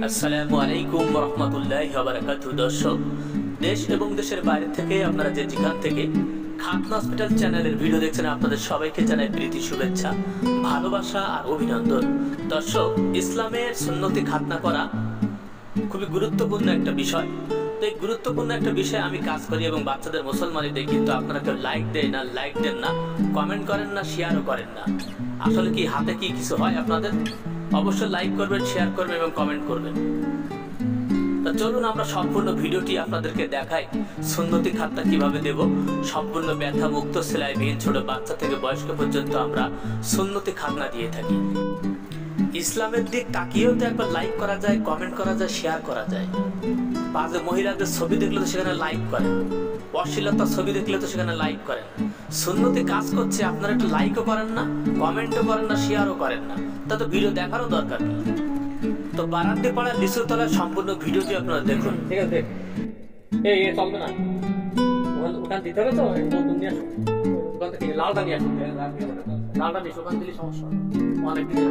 আসসালামু আলাইকুম ওয়া রাহমাতুল্লাহি ওয়া বারাকাতুহু। দর্শক, দেশ এবং দেশের বাইরে থেকে আপনারা যে যেখান থেকে খাতনা হসপিটাল চ্যানেলের ভিডিও দেখছেন, আপনাদের সবাইকে জানাই প্রীতি শুভেচ্ছা, ভালোবাসা আর অভিনন্দন। দর্শক, ইসলামের সুন্নতি খাতনা করা খুবই গুরুত্বপূর্ণ একটা বিষয়। তো এই গুরুত্বপূর্ণ একটা বিষয় আমি কাজ করি এবং বাচ্চাদের মুসলমানি দেই, কিন্তু আপনারা কেউ লাইক দেন না, কমেন্ট করেন না, শেয়ারও করেন না। আসলে কি হাতে কি কিছু হয় আপনাদের? অবশ্যই লাইক করবেন, শেয়ার করবেন এবং কমেন্ট করবেন। তো চলুন আমরা সম্পূর্ণ ভিডিওটি আপনাদেরকে দেখাই, সুন্নতি খাতনা কিভাবে দেব। সম্পূর্ণ ব্যথা মুক্ত, সেলাইবিহীন, ছোট বাচ্চা থেকে বয়স্ক পর্যন্ত আমরা সুন্নতি খাতনা দিয়ে থাকি। ইসলামের দিক তাকিয়েও তো একবার লাইক করা যায়, কমেন্ট করা যায়, শেয়ার করা যায়। বাজে মহিলাদের ছবি দেখলে তো সেখানে লাইক করেন, অশ্লীলতার ছবি দেখলে তো সেখানে লাইক করেন। সুন্নতি কাজ করছে, আপনারা একটু লাইকও করেন না, কমেন্টও করেন না, শেয়ারও করেন না, তা তো ভিডিও দেখারও দরকার নেই। তো বারান্দি পাড়া লিচুর তলার সম্পূর্ণ ভিডিওটি আপনারা দেখুন। ঠিক আছে, এই চলবে না, ওখান দিতে হবে তো, নতুন নিয়ে আসুন, ওখান থেকে লালটা নিয়ে আসুন, লালটা নিয়ে ওখান দিলে সমস্যা অনেক দিন।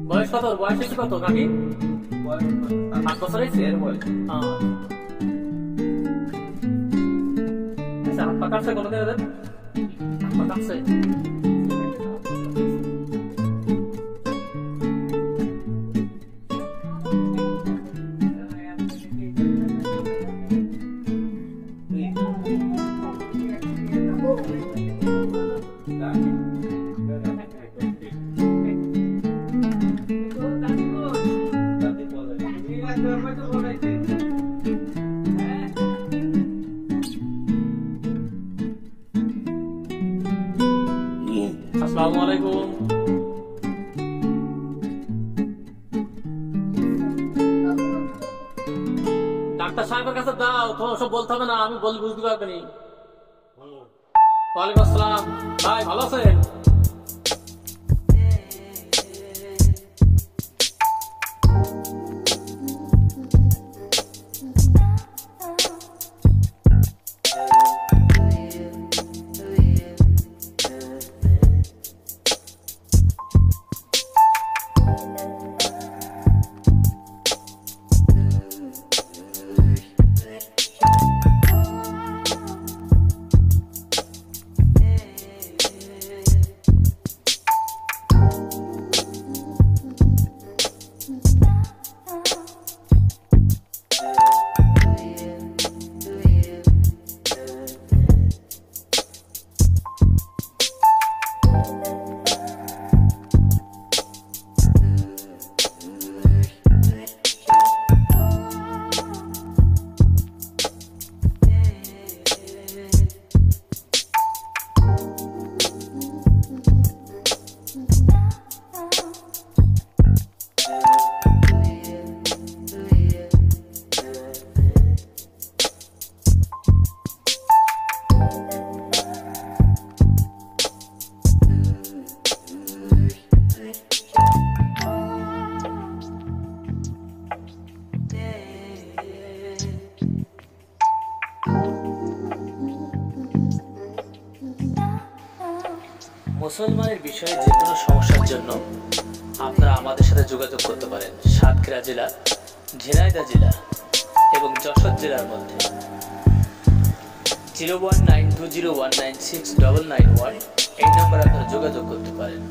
বয়স কত? বয়স হচ্ছে কত কাকি? 8 বছর হয়েছে এর বয়স। আচ্ছা, হাত পা কাটছে কোনোদিন এদের? হাত পা কাটছে? আসসালামু আলাইকুম। ডাক্তার সাহেবের কাছে দাও, তোমার সব বলতে হবে না, আমি বলি বুঝতে পারবেনি। ওয়ালাইকুম আসসালাম। ভাই ভালো আছেন? মুসলমানের বিষয়ে যে কোনো সমস্যার জন্য আপনারা আমাদের সাথে যোগাযোগ করতে পারেন। সাতক্ষীরা জেলা, ঝিনাইদহ জেলা এবং যশোর জেলার মধ্যে 01920196991 এই নম্বরে আপনারা যোগাযোগ করতে পারেন।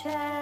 Try.